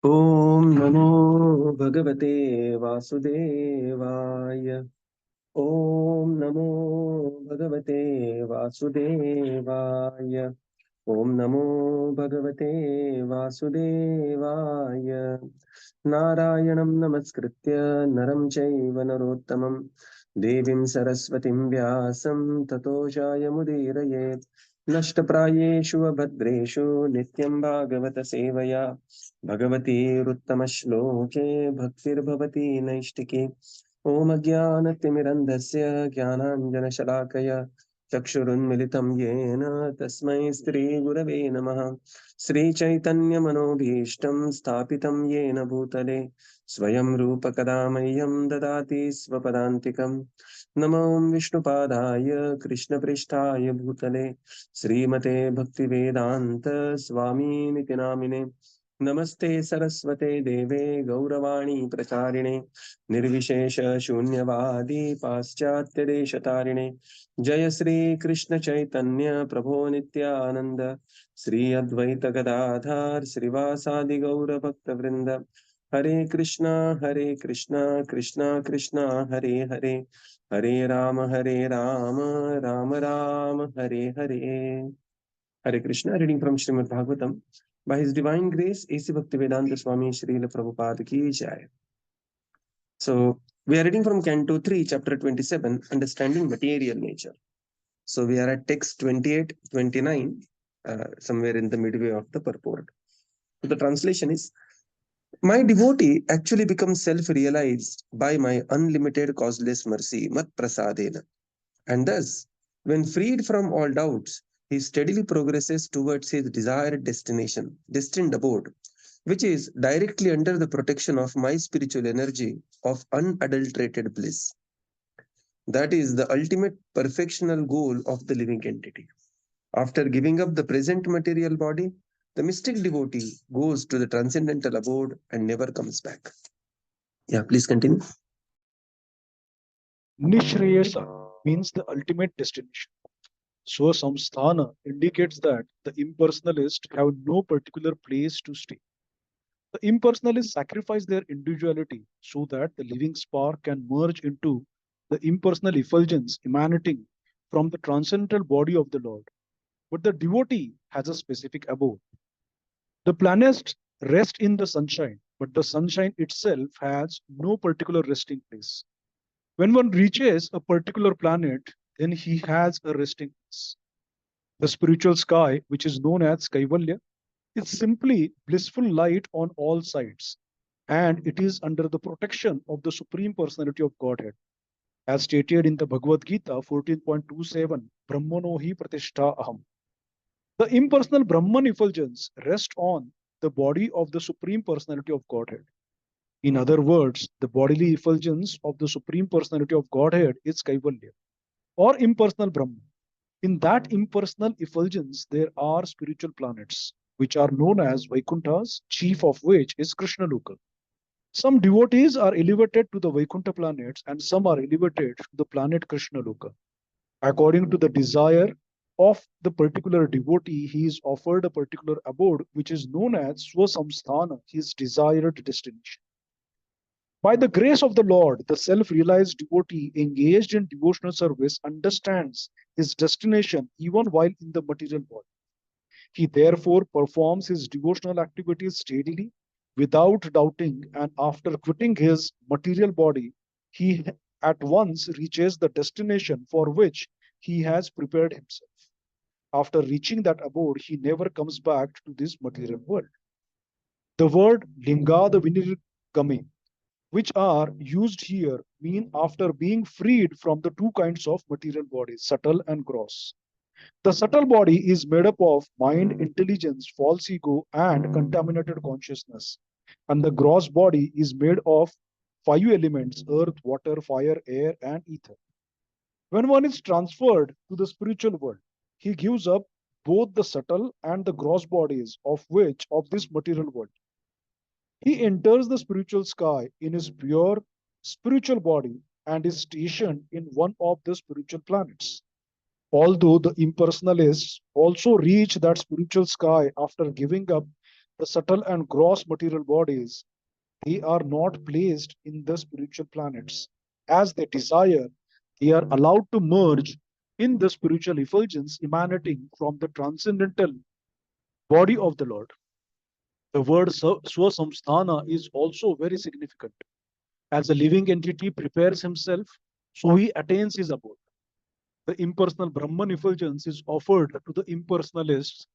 ॐ नमो भगवते वासुदेवाय। ॐ नमो भगवते वासुदेवाय। ॐ नमो भगवते वासुदेवाय। नारायणं नमस्कृत्य नरं चैव नरोत्तमं देवीं सरस्वतीं व्यासं ततो जयमुदीरयेत्। नष्टप्रायेषु अभद्रेषु नित्यं भागवत सेवया भगवतीरुत्तमश्लोके भक्तिर्भवति नैष्टिकी। ॐ अज्ञानतिमिरन्धस्य ज्ञानाञ्जनशलाकया चक्षुरुन्मिलितं येन तस्मै श्रीगुरवे नमः। श्रीचैतन्यमनोभीष्टं स्थापितं येन भूतले स्वयं रूपकदा मह्यं ददाति स्वपदान्तिकम्। नमो विष्णुपादाय कृष्णपृष्ठाय भूतले श्रीमते भक्तिवेदान्त स्वामीनिति नामिने। नमस्ते सरस्वते देवे गौरवाणी प्रचारिणे निर्विशेष शून्यवादी पाश्चात्य देशतारिणे। जय श्री कृष्ण चैतन्य प्रभो नित्यानंद श्री अद्वैत गदाधर श्रीवासादि गौर भक्त वृंद। हरे कृष्णा कृष्णा कृष्णा हरे हरे, हरे Ram Ram Ram Hare Hare. Hare Krishna, reading from Śrīmad-Bhāgavatam. By His Divine Grace, A.C. Bhaktivedanta Swami Srila Prabhupada ki jai. So, we are reading from Canto 3, Chapter 27, Understanding Material Nature. So, we are at text 28, 29, somewhere in the midway of the purport. So the translation is, my devotee actually becomes self-realized by my unlimited causeless mercy, mat prasadena. And thus, when freed from all doubts, he steadily progresses towards his desired destination, destined abode, which is directly under the protection of my spiritual energy of unadulterated bliss. That is the ultimate perfectional goal of the living entity. After giving up the present material body, the mystic devotee goes to the transcendental abode and never comes back. Yeah, please continue. Nishreyasa means the ultimate destination. Saṁsāra indicates that the impersonalists have no particular place to stay. The impersonalists sacrifice their individuality so that the living spark can merge into the impersonal effulgence emanating from the transcendental body of the Lord. But the devotee has a specific abode. The planets rest in the sunshine, but the sunshine itself has no particular resting place. When one reaches a particular planet, then he has a resting place. The spiritual sky, which is known as Kaivalya, is simply blissful light on all sides, and it is under the protection of the Supreme Personality of Godhead. As stated in the Bhagavad Gita 14.27, Brahmano hi pratishtha aham. The impersonal Brahman effulgence rests on the body of the Supreme Personality of Godhead. In other words, the bodily effulgence of the Supreme Personality of Godhead is Kaivalya, or impersonal Brahman. In that impersonal effulgence, there are spiritual planets, which are known as Vaikunthas, chief of which is Krishna Loka. Some devotees are elevated to the Vaikuntha planets, and some are elevated to the planet Krishna Loka. According to the desire of the particular devotee, he is offered a particular abode, which is known as Swasamsthana, his desired destination. By the grace of the Lord, the self realized devotee engaged in devotional service understands his destination even while in the material body. He therefore performs his devotional activities steadily, without doubting, and after quitting his material body, he at once reaches the destination for which he has prepared himself. After reaching that abode, he never comes back to this material world. The word Lingada Vinirgame, which are used here, mean after being freed from the two kinds of material bodies, subtle and gross. The subtle body is made up of mind, intelligence, false ego, and contaminated consciousness. And the gross body is made of five elements: earth, water, fire, air, and ether. When one is transferred to the spiritual world, he gives up both the subtle and the gross bodies of this material world. He enters the spiritual sky in his pure spiritual body and is stationed in one of the spiritual planets. Although the impersonalists also reach that spiritual sky after giving up the subtle and gross material bodies, they are not placed in the spiritual planets. As they desire, they are allowed to merge in the spiritual effulgence emanating from the transcendental body of the Lord. The word swasamsthana is also very significant. As a living entity prepares himself, so he attains his abode. The impersonal Brahman effulgence is offered to the impersonalists,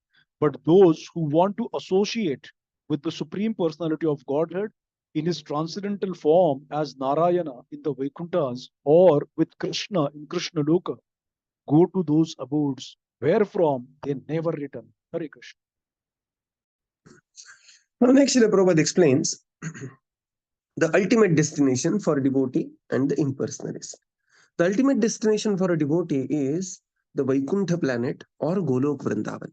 but those who want to associate with the Supreme Personality of Godhead in his transcendental form as Narayana in the Vaikunthas or with Krishna in Krishna Loka go to those abodes wherefrom they never return. Hare Krishna. Now, next, Srila Prabhupada explains the ultimate destination for a devotee and the impersonalist. The ultimate destination for a devotee is the Vaikuntha planet or Golok Vrindavan.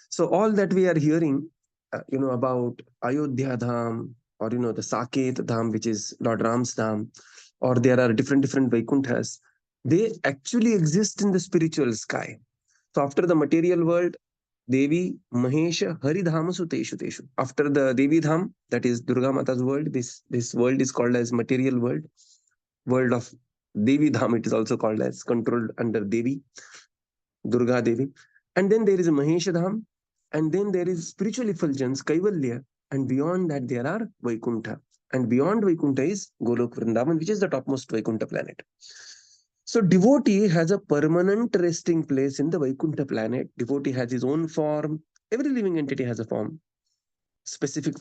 So all that we are hearing, about Ayodhya Dham or, the Saket Dham, which is Lord Ram's Dham, or there are different Vaikunthas, they actually exist in the spiritual sky. So after the material world, Devi, Mahesha, Hari Dhamasu Teshu Teshu. After the Devi Dham, that is Durga Mata's world, this world is called as material world of Devi Dham. It is also called as controlled under Devi, Durga Devi. And then there is a Mahesha Dham, and then there is spiritual effulgence, Kaivalya, and beyond that there are Vaikuntha. And beyond Vaikuntha is Golok Vrindavan, which is the topmost Vaikuntha planet. So devotee has a permanent resting place in the Vaikuntha planet. Devotee has his own form. Every living entity has a form, specific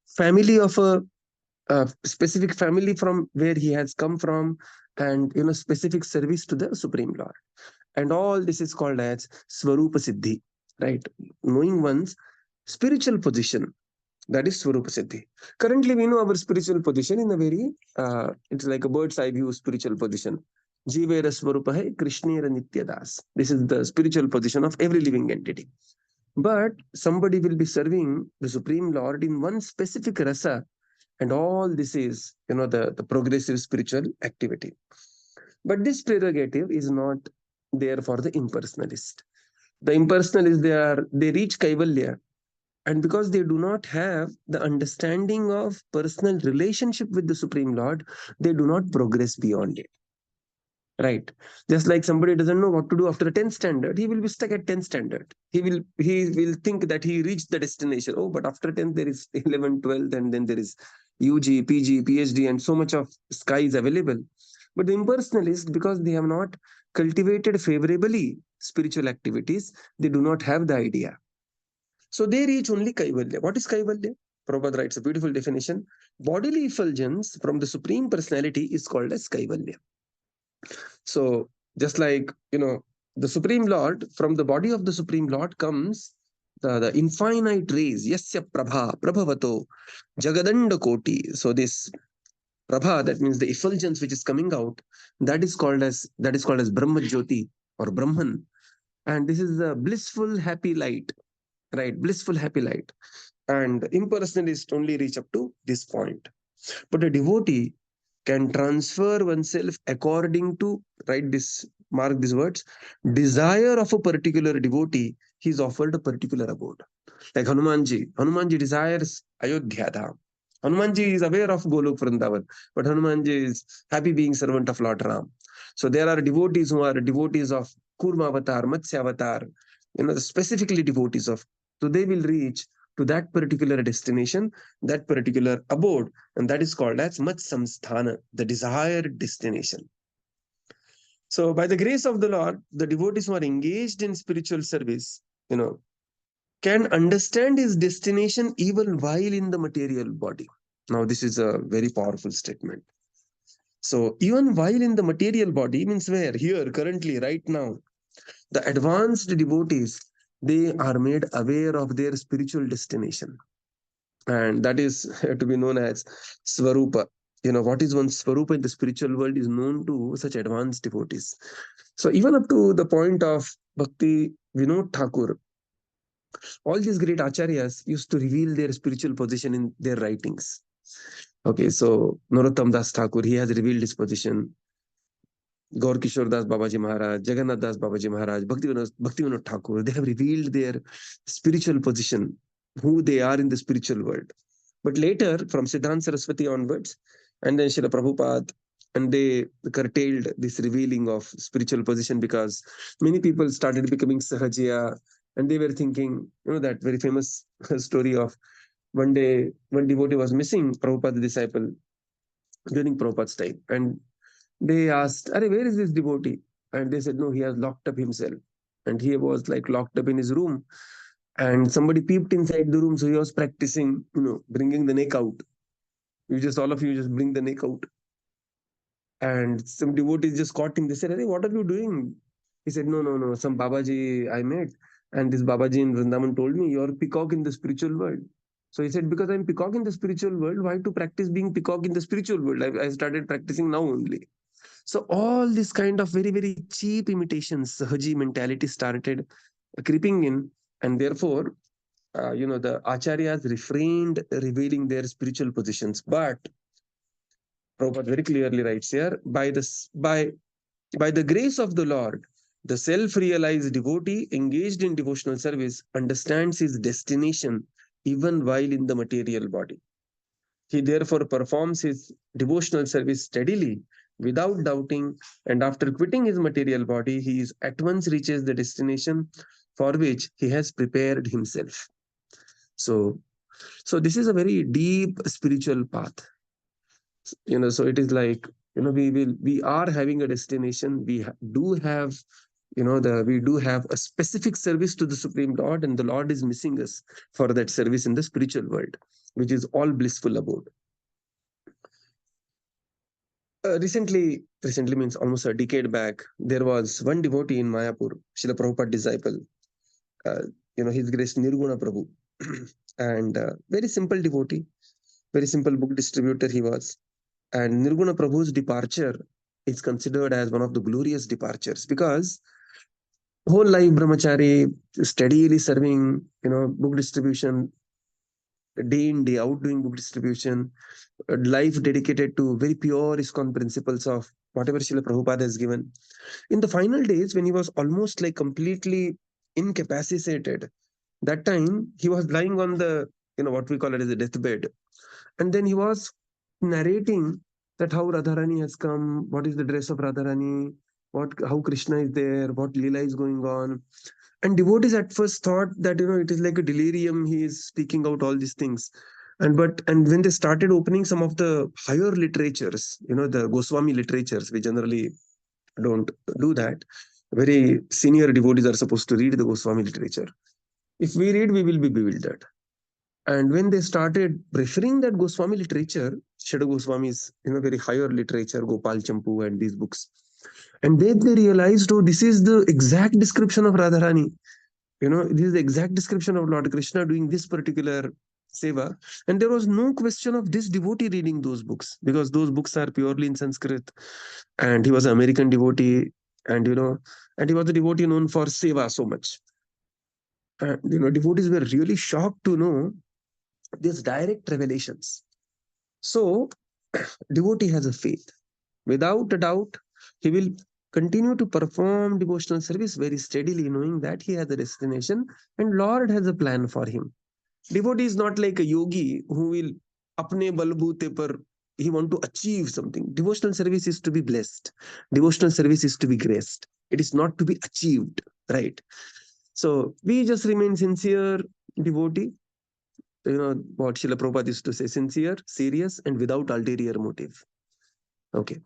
family of a specific family from where he has come from, and specific service to the Supreme Lord. And all this is called as Swarupa Siddhi, right? Knowing one's spiritual position. That is Swarupa Siddhi. Currently, we know our spiritual position in a very, it's like a bird's eye view spiritual position. Jivera Swarupa hai, Krishnera Nityadas. This is the spiritual position of every living entity. But somebody will be serving the Supreme Lord in one specific rasa, and all this is, the progressive spiritual activity. But this prerogative is not there for the impersonalist. The impersonalist, they reach Kaivalya, and because they do not have the understanding of personal relationship with the Supreme Lord, they do not progress beyond it. Right? Just like somebody doesn't know what to do after the 10th standard, he will be stuck at 10th standard. He will think that he reached the destination. Oh, but after 10th, there is 11th, 12th, and then there is UG, PG, PhD, and so much of sky is available. But the impersonalist, because they have not cultivated favorably spiritual activities, they do not have the idea. So they reach only Kaivalya. What is Kaivalya? Prabhupada writes a beautiful definition. Bodily effulgence from the Supreme Personality is called as Kaivalya. So just like, the Supreme Lord, from the body of the Supreme Lord comes the infinite rays. Yasya Prabha, Prabhavato, Jagadanda Koti. So this Prabha, that means the effulgence which is coming out, that is called as Brahma Jyoti or Brahman. And this is the blissful happy light. Right, blissful happy light. And impersonalists only reach up to this point. But a devotee can transfer oneself according to, mark these words, desire of a particular devotee. He is offered a particular abode. Like Hanumanji desires Ayodhya Dham. Hanumanji is aware of Golok Vrindavan, but Hanumanji is happy being servant of Lord Ram. So there are devotees who are devotees of Kurma Avatar, Matsya Avatar, specifically devotees of. So they will reach to that particular destination, that particular abode, and that is called as Mat Samsthana, the desired destination. So by the grace of the Lord, the devotees who are engaged in spiritual service, can understand his destination even while in the material body. Now, this is a very powerful statement. So even while in the material body means where? Here, currently, right now, the advanced devotees, they are made aware of their spiritual destination. And that is to be known as Swarupa. What is one's Swarupa in the spiritual world is known to such advanced devotees. So even up to the point of Bhakti Vinod Thakur, all these great acharyas used to reveal their spiritual position in their writings. Okay, so Narottam Das Thakur, he has revealed his position. Gaur Kishore Das Babaji Maharaj, Jagannath Das Babaji Maharaj, Bhaktivinoda Thakur, they have revealed their spiritual position, who they are in the spiritual world. But later, from Siddhanta Saraswati onwards, and then Srila Prabhupada, and they curtailed this revealing of spiritual position because many people started becoming Sahajiya, and they were thinking, that very famous story of one day, one devotee was missing, Prabhupada's disciple, during Prabhupada's time. And they asked, Are, where is this devotee? And they said, no, he has locked up himself. And he was like locked up in his room. And somebody peeped inside the room. So he was practicing, bringing the neck out. All of you just bring the neck out. And some devotees just caught him. They said, Hey, what are you doing? He said, No. Some Babaji I met. And this Babaji in Vrindavan told me, you're a peacock in the spiritual world. So he said, because I'm peacock in the spiritual world, why to practice being peacock in the spiritual world? I started practicing now only. So all this kind of very, very cheap imitations, Sahaji mentality started creeping in. And therefore, the Acharyas refrained revealing their spiritual positions. But Prabhupada very clearly writes here, by the grace of the Lord, the self-realized devotee engaged in devotional service understands his destination even while in the material body. He therefore performs his devotional service steadily, without doubting, and after quitting his material body, he at once reaches the destination for which he has prepared himself. So this is a very deep spiritual path. So it is like, we are having a destination. We do have, we do have a specific service to the Supreme Lord, and the Lord is missing us for that service in the spiritual world, which is all blissful abode. Recently means almost a decade back, there was one devotee in Mayapur, Srila Prabhupada disciple, His Grace Nirguna Prabhu, and very simple devotee, very simple book distributor he was. And Nirguna Prabhu's departure is considered as one of the glorious departures because whole life brahmachari, steadily serving, book distribution, day in, day out doing book distribution, life dedicated to very pure ISKCON principles of whatever Srila Prabhupada has given. In the final days, when he was almost like completely incapacitated, that time he was lying on the, what we call it as a deathbed. And then he was narrating that how Radharani has come, what is the dress of Radharani, how Krishna is there, what Leela is going on. And devotees at first thought that, it is like a delirium, he is speaking out all these things. And when they started opening some of the higher literatures, the Goswami literatures, we generally don't do that. Very senior devotees are supposed to read the Goswami literature. If we read, we will be bewildered. And when they started referring that Goswami literature, Shada Goswami's, very higher literature, Gopal Champu and these books, and then they realized, oh, this is the exact description of Radharani. This is the exact description of Lord Krishna doing this particular seva. And there was no question of this devotee reading those books because those books are purely in Sanskrit. And he was an American devotee, and and he was a devotee known for seva so much. And devotees were really shocked to know these direct revelations. So, devotee has a faith. Without a doubt, he will continue to perform devotional service very steadily, knowing that he has a destination and Lord has a plan for him. Devotee is not like a yogi who will apne balboote par, he want to achieve something. Devotional service is to be blessed. Devotional service is to be graced. It is not to be achieved, right? So we just remain sincere devotee. What Srila Prabhupada used to say, sincere, serious, and without ulterior motive. Okay.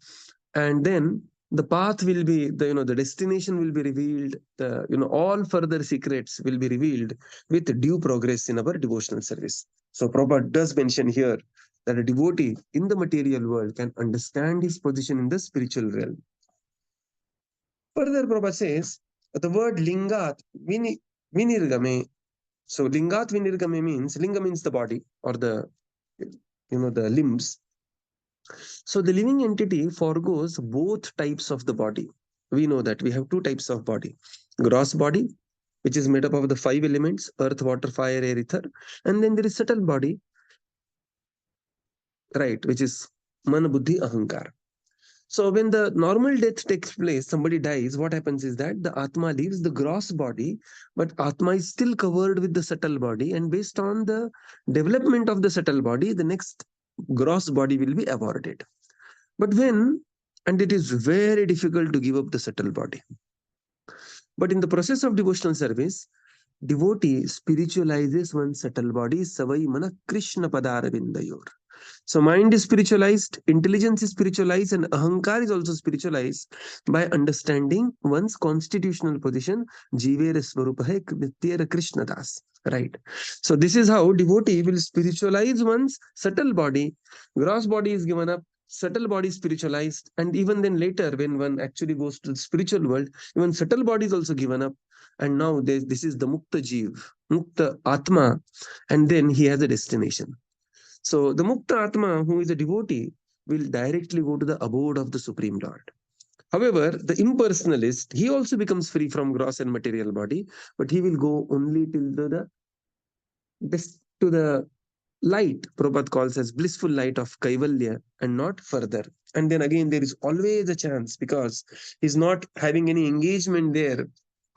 And then the path will be, the destination will be revealed, all further secrets will be revealed with due progress in our devotional service. So Prabhupada does mention here that a devotee in the material world can understand his position in the spiritual realm. Further, Prabhupada says, the word lingat vinirgame. So lingat vinirgame means, linga means the body or the limbs. So the living entity forgoes both types of the body. We know that we have two types of body. Gross body, which is made up of the 5 elements, earth, water, fire, air, ether. And then there is subtle body, right, which is man, buddhi, ahankar. So when the normal death takes place, somebody dies, what happens is that the Atma leaves the gross body, but Atma is still covered with the subtle body, and based on the development of the subtle body, the next gross body will be awarded. But and it is very difficult to give up the subtle body. But in the process of devotional service, devotee spiritualizes one's subtle body, savai mana Krishna padaravindayor. So mind is spiritualized, intelligence is spiritualized, and ahankar is also spiritualized by understanding one's constitutional position, jivera swarupahe nityera Krishna das. Right. So this is how devotee will spiritualize one's subtle body. Gross body is given up, subtle body is spiritualized, and even then later when one actually goes to the spiritual world, even subtle body is also given up. And now this is the mukta jiv, mukta atma, and then he has a destination. So the Mukta Atma, who is a devotee, will directly go to the abode of the Supreme Lord. However, the impersonalist, he also becomes free from gross and material body, but he will go only till to the light, Prabhupada calls as blissful light of Kaivalya, and not further. And then again, there is always a chance because he's not having any engagement there.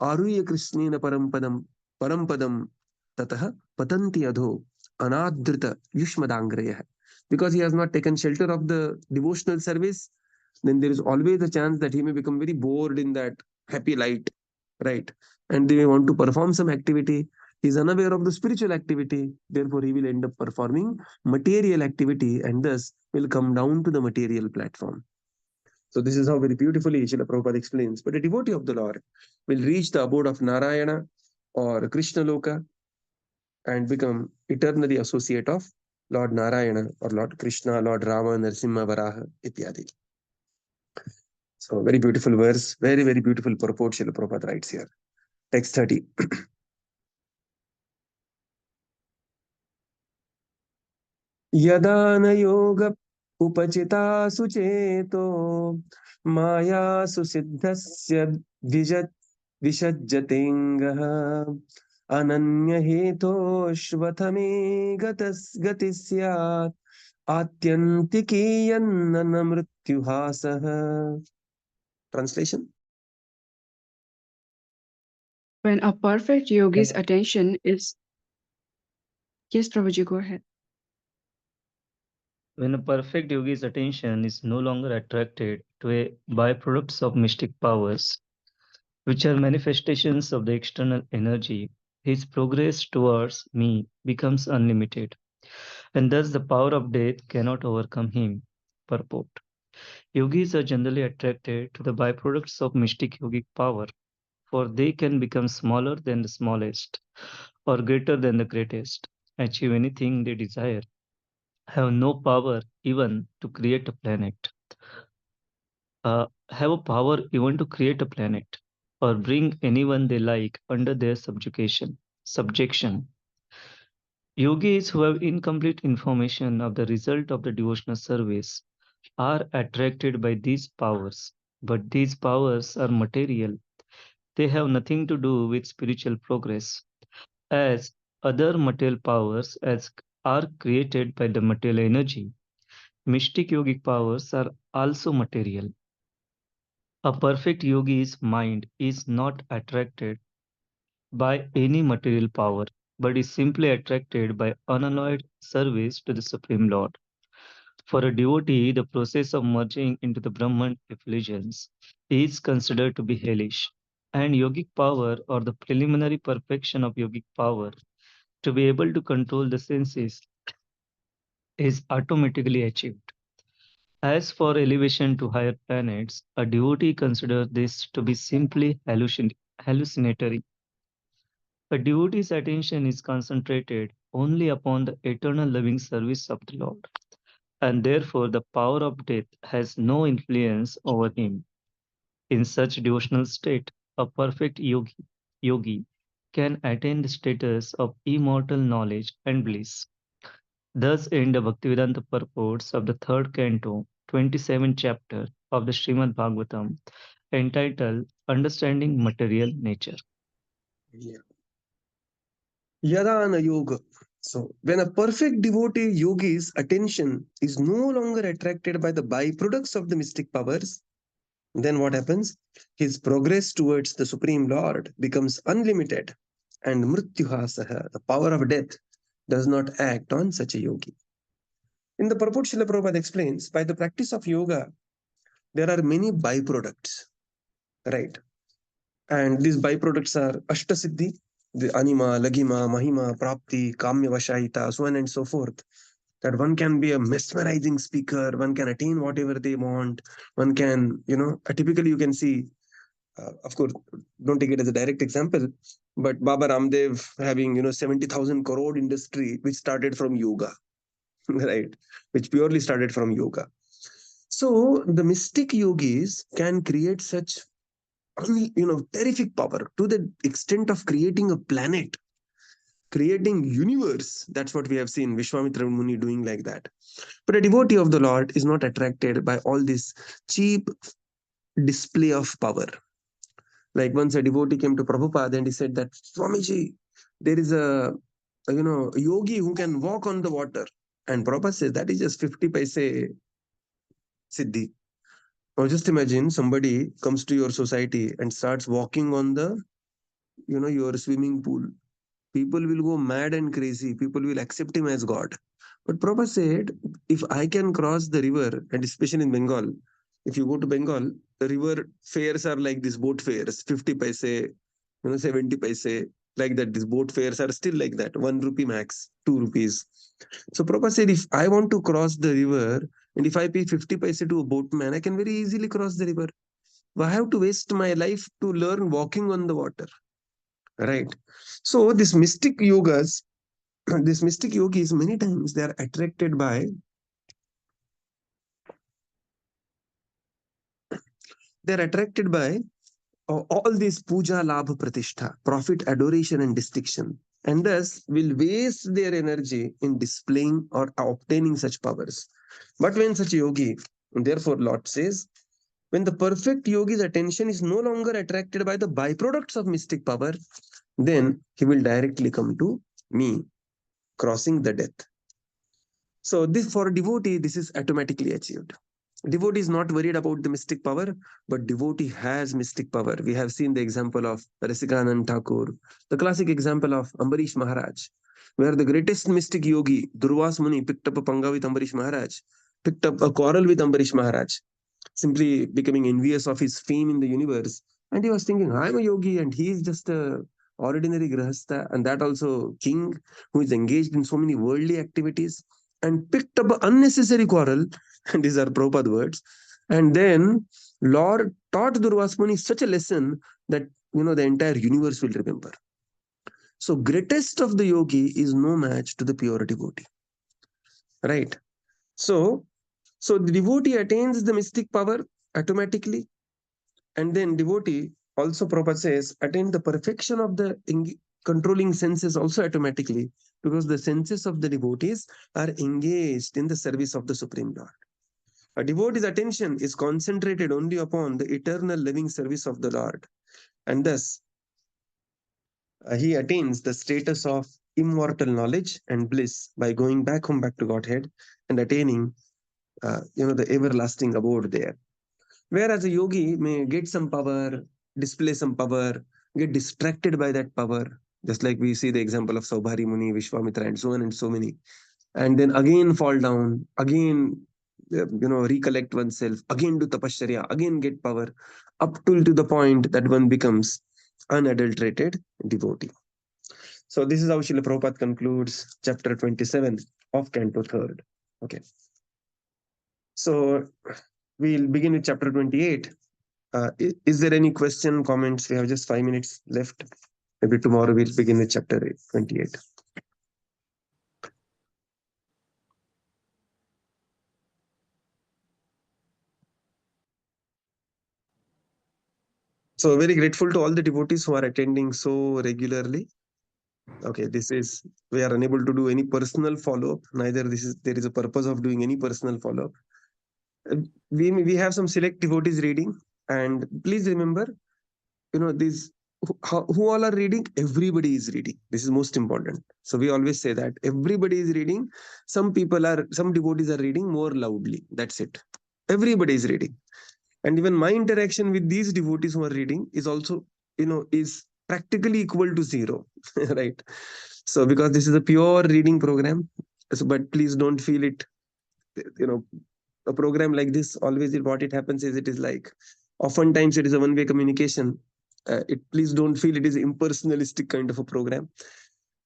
Aruya Krishnena parampadam tataha patanti adho anadrita yushmadangraya. Because he has not taken shelter of the devotional service, then there is always a chance that he may become very bored in that happy light, right? And they may want to perform some activity. He is unaware of the spiritual activity, therefore he will end up performing material activity and thus will come down to the material platform. So this is how very beautifully Srila Prabhupada explains. But a devotee of the Lord will reach the abode of Narayana or Krishna Loka and become eternally associate of Lord Narayana or Lord Krishna, Lord Rama, Narasimha, Varaha, ityadi. So very beautiful verse, very, very beautiful purport Srila Prabhupada writes here. Text 30. यदा न योग उपचिता सुचेतो मायासु सिद्धस्य विसज्जतेङ्गः अनन्यहेतोष्वथमे गति स्यात् आत्यन्तिकीयन्न न मृत्युहासः. Translation? When a perfect yogi's attention is... Yes, Prabhuji, go ahead. When a perfect yogi's attention is no longer attracted to a byproducts of mystic powers, which are manifestations of the external energy, his progress towards me becomes unlimited, and thus the power of death cannot overcome him. Purport. Yogis are generally attracted to the byproducts of mystic yogic power, for they can become smaller than the smallest or greater than the greatest, achieve anything they desire, have no power even to create a planet, or bring anyone they like under their subjection. Yogis who have incomplete information of the result of the devotional service are attracted by these powers, but these powers are material. They have nothing to do with spiritual progress, as other material powers are created by the material energy. Mystic yogic powers are also material. A perfect yogi's mind is not attracted by any material power, but is simply attracted by unalloyed service to the Supreme Lord. For a devotee, the process of merging into the Brahman effulgence is considered to be hellish, and yogic power, or the preliminary perfection of yogic power, to be able to control the senses, is automatically achieved. As for elevation to higher planets, a devotee considers this to be simply hallucinatory. A devotee's attention is concentrated only upon the eternal loving service of the Lord, and therefore the power of death has no influence over him. In such devotional state, a perfect yogi can attain the status of immortal knowledge and bliss. Thus end the Bhaktivedanta purports of the 3rd canto, 27th chapter of the Śrīmad-Bhāgavatam, entitled Understanding Material Nature. Yeah. Yada na yoga So when a perfect devotee yogi's attention is no longer attracted by the byproducts of the mystic powers, then what happens? His progress towards the Supreme Lord becomes unlimited, and mrityuhasaha, the power of death, does not act on such a yogi. In the purport, Srila Prabhupada explains, by the practice of yoga, there are many byproducts, right? And these byproducts are Ashtasiddhi, the Anima, Lagima, Mahima, Prapti, Kamya Vashahita, so on and so forth. That one can be a mesmerizing speaker, one can attain whatever they want, one can, typically you can see, of course, don't take it as a direct example, but Baba Ramdev having, 70,000 crore industry, which started from yoga, right? Which purely started from yoga. So the mystic yogis can create such, terrific power to the extent of creating a planet, creating universe. That's what we have seen Vishwamitra Muni doing like that. But a devotee of the Lord is not attracted by all this cheap display of power. Like once a devotee came to Prabhupada and he said that, Swamiji, there is a yogi who can walk on the water. And Prabhupada says that is just 50 paise siddhi. Now just imagine somebody comes to your society and starts walking on the, your swimming pool. People will go mad and crazy. People will accept him as God. But Prabhupada said, if I can cross the river, and especially in Bengal, if you go to Bengal, the river fares are like these boat fares, 50 paise, 70 paise, like that. These boat fares are still like that, 1 rupee max, 2 rupees. So Prabhupada said, if I want to cross the river, and if I pay 50 paise to a boatman, I can very easily cross the river. Why I have to waste my life to learn walking on the water? Right. So this mystic yogas, this mystic yogis, many times they are attracted by all these puja, labha, pratishtha, profit, adoration, and distinction, and thus will waste their energy in displaying or obtaining such powers. But when such yogi, therefore Lord says, when the perfect yogi's attention is no longer attracted by the byproducts of mystic power, then he will directly come to me, crossing the death. So this, for a devotee, this is automatically achieved. Devotee is not worried about the mystic power, but devotee has mystic power. We have seen the example of Rasikanand Thakur, the classic example of Ambarish Maharaj, where the greatest mystic yogi, Durvas Muni, picked up a panga with Ambarish Maharaj, picked up a quarrel with Ambarish Maharaj, simply becoming envious of his fame in the universe. And he was thinking, I'm a yogi and he is just a ordinary grahastha, and that also king who is engaged in so many worldly activities, and picked up an unnecessary quarrel. And these are Prabhupada words. And then Lord taught Durvasmuni such a lesson that the entire universe will remember. So greatest of the yogi is no match to the pure devotee. Right. So the devotee attains the mystic power automatically. And then devotee also, Prabhupada says, attain the perfection of the controlling senses also automatically, because the senses of the devotees are engaged in the service of the Supreme Lord. A devotee's attention is concentrated only upon the eternal living service of the Lord, and thus he attains the status of immortal knowledge and bliss by going back to Godhead and attaining, the everlasting abode there. Whereas a yogi may get some power, display some power, get distracted by that power, just like we see the example of Saubhari Muni, Vishwamitra, and so on and so many, and then again fall down, again recollect oneself, again do tapasya, again get power, up to the point that one becomes unadulterated devotee. So this is how Srila Prabhupada concludes chapter 27 of Canto 3. Okay. So we'll begin with chapter 28. Is there any question, comments? We have just 5 minutes left. Maybe tomorrow we'll begin with chapter 28. So very grateful to all the devotees who are attending so regularly. Okay, we are unable to do any personal follow-up. Neither there is a purpose of doing any personal follow-up. We have some select devotees reading, and please remember, these who all are reading? Everybody is reading. This is most important. So we always say that everybody is reading. Some devotees are reading more loudly. That's it. Everybody is reading. And even my interaction with these devotees who are reading is also, is practically equal to zero, right? So because this is a pure reading program, so, but please don't feel it, a program like this, always what it happens is it is like, oftentimes it is a one-way communication. Please don't feel it is impersonalistic kind of a program.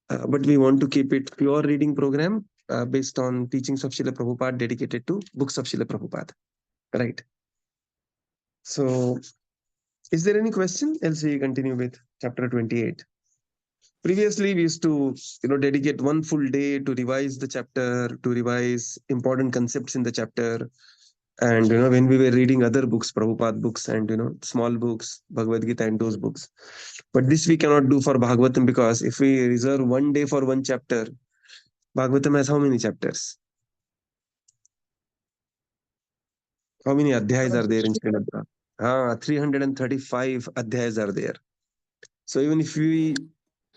But we want to keep it pure reading program based on teachings of Srila Prabhupada dedicated to books of Srila Prabhupada, right? So, is there any question? Else we continue with chapter 28. Previously, we used to, dedicate one full day to revise the chapter, to revise important concepts in the chapter. And, when we were reading other books, Prabhupada books and, small books, Bhagavad Gita and those books. But this we cannot do for Bhagavatam, because if we reserve one day for one chapter, Bhagavatam has how many chapters? How many adhyayas are there in Śrīmad-Bhāgavatam? 335 adhyayas are there. So even if we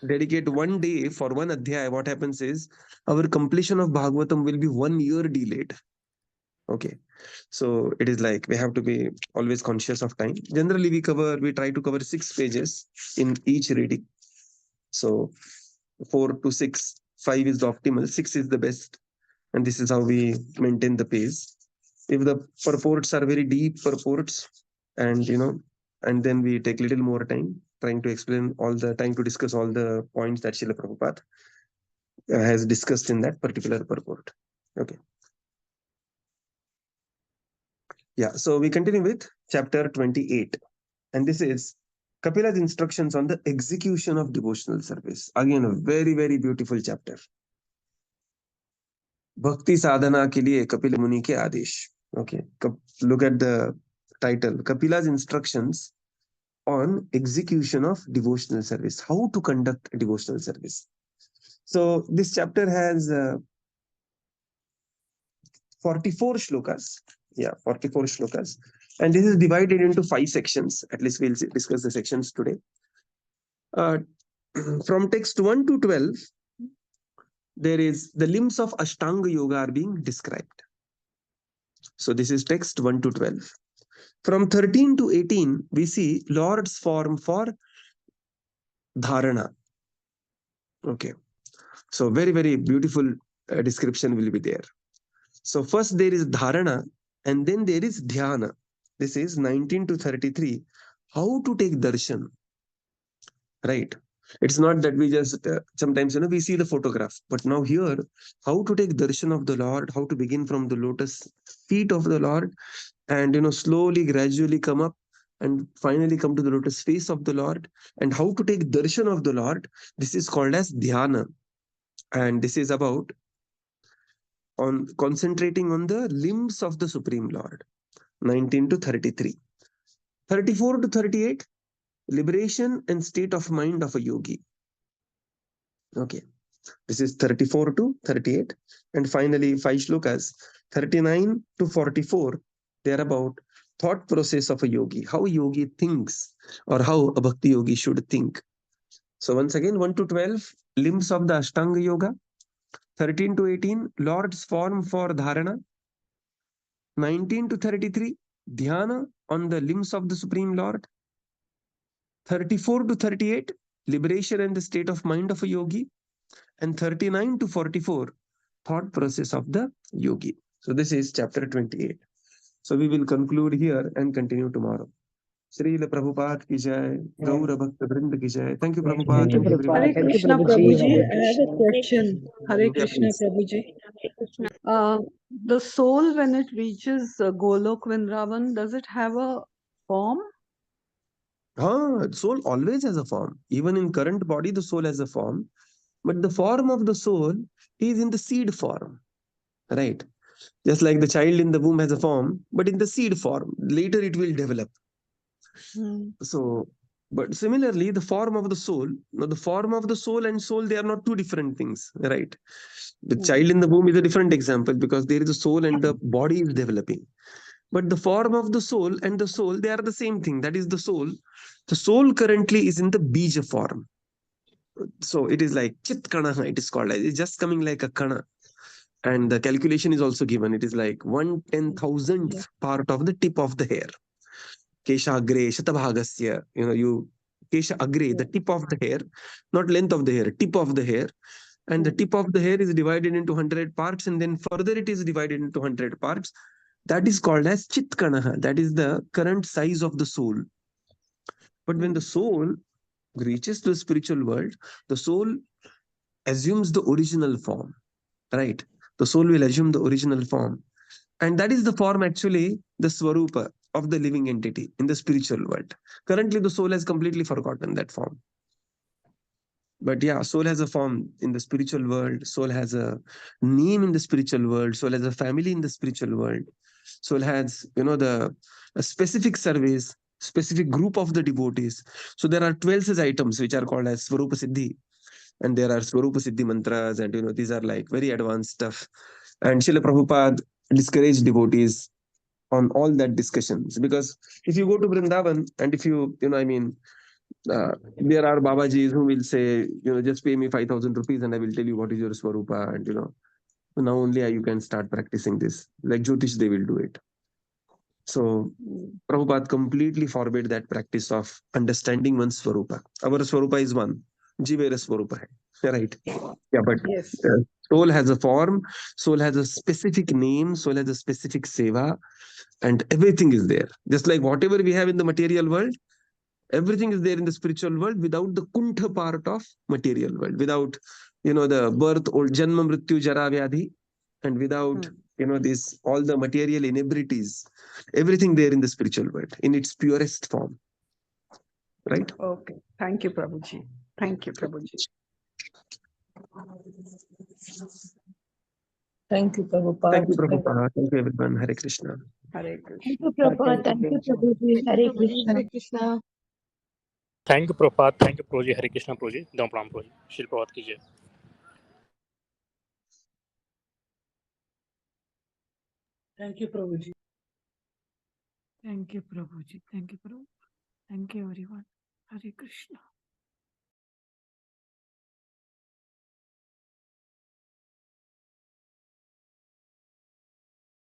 dedicate one day for one adhyaya, what happens is our completion of Bhagavatam will be 1 year delayed. Okay. So it is like we have to be always conscious of time. Generally, we try to cover 6 pages in each reading. So 4 to 6, 5 is the optimal, 6 is the best. And this is how we maintain the pace. If the purports are very deep purports, and and then we take little more time trying to discuss all the points that Srila Prabhupada has discussed in that particular purport. Okay. Yeah, so we continue with chapter 28. And this is Kapila's instructions on the execution of devotional service. Again, a very, very beautiful chapter. Bhakti sadhana ke liye Kapila Muni ke adesh. Okay, look at the title. Kapila's instructions on execution of devotional service. How to conduct a devotional service. So this chapter has 44 shlokas. Yeah, 44 shlokas. And this is divided into 5 sections. At least we'll discuss the sections today. From text 1 to 12, there is the limbs of Ashtanga Yoga are being described. So this is text 1 to 12. From 13 to 18, we see Lord's form for dharana. Okay. So very, very beautiful description will be there. So first there is dharana, and then there is dhyana. This is 19 to 33. How to take darshan. Right. It's not that we just, sometimes, we see the photograph. But now here, how to take darshan of the Lord, how to begin from the lotus feet of the Lord, and, slowly, gradually come up and finally come to the lotus face of the Lord, and how to take darshan of the Lord. This is called as dhyana. And this is about concentrating on the limbs of the Supreme Lord. 19 to 33. 34 to 38, liberation and state of mind of a yogi. Okay. This is 34 to 38. And finally, 5 shlokas, 39 to 44, they are about thought process of a yogi, how a yogi thinks, or how a bhakti yogi should think. So once again, 1 to 12, limbs of the Ashtanga Yoga. 13 to 18, Lord's form for dharana. 19 to 33, dhyana on the limbs of the Supreme Lord. 34 to 38, liberation and the state of mind of a yogi. And 39 to 44, thought process of the yogi. So this is chapter 28. So we will conclude here and continue tomorrow. Srila Prabhupada ki jai, Gaura Bhakta Vrinda ki jai. Thank you, Prabhupada. Thank you, everyone. Hare Krishna, Prabhuji. I have a question. Hare Yeah, Krishna, please. Prabhuji. The soul, when it reaches Golok Vrindavan, does it have a form? Soul always has a form. Even in current body, the soul has a form. But the form of the soul is in the seed form. Right? Just like the child in the womb has a form, but in the seed form. Later it will develop. So, but similarly, the form of the soul, and soul, they are not two different things, right? The child in the womb is a different example, because there is a soul and the body is developing. But the form of the soul and the soul, they are the same thing. That is the soul. The soul currently is in the bija form. So it is like chit kanaha, it is called. It's just coming like a kana. And the calculation is also given. It is like 1/10,000th part of the tip of the hair. Kesha agre shatabhagasya. Kesha agre, the tip of the hair, not length of the hair, tip of the hair. And the tip of the hair is divided into 100 parts, and then further it is divided into 100 parts. That is called as chit kanaha. That is the current size of the soul. But when the soul reaches the spiritual world, the soul assumes the original form, right? The soul will assume the original form. And that is the form, actually, the swarupa of the living entity in the spiritual world. Currently, the soul has completely forgotten that form. But yeah, soul has a form in the spiritual world. Soul has a name in the spiritual world. Soul has a family in the spiritual world. Soul has, a specific service, specific group of the devotees. So there are 12 such items which are called as Swarupa Siddhi. And there are Swarupa Siddhi mantras, and these are like very advanced stuff. And Srila Prabhupada discouraged devotees on all that discussions, because if you go to Vrindavan and if there are Babajis who will say, just pay me 5,000 rupees and I will tell you what is your Swarupa, and now only you can start practicing this. Like Jyotish, they will do it. So Prabhupada completely forbade that practice of understanding one's Swarupa. Our Swarupa is one. Jivera Swarupa hai. Right? Yeah, but Yes. soul has a form, soul has a specific name, soul has a specific seva, and everything is there. Just like whatever we have in the material world, everything is there in the spiritual world without the kuntha part of material world, without the birth, old janma, mrityu, jara, vyadhi, and without this all the material inebrities, everything there in the spiritual world in its purest form, right? Okay. Thank you, Prabhuji. Thank you, Prabhuji. Thank you, Prabhupada. Thank you, Prabhupada. Thank you, everyone. Hare Krishna. Hare Thank Krishna. you, Prabhupada. Thank you, Prabhuji. Hare Krishna. Krishna. Thank you, Prabhupada. Thank you, Prabhuji. Hare Krishna, Prabhuji. Dam Pranam, Prabhuji. Shri Prabhupada ki jai. Thank you, Prabhuji. Thank you, Prabhuji. Thank you, Prabhu. Thank you, everyone. Hare Krishna.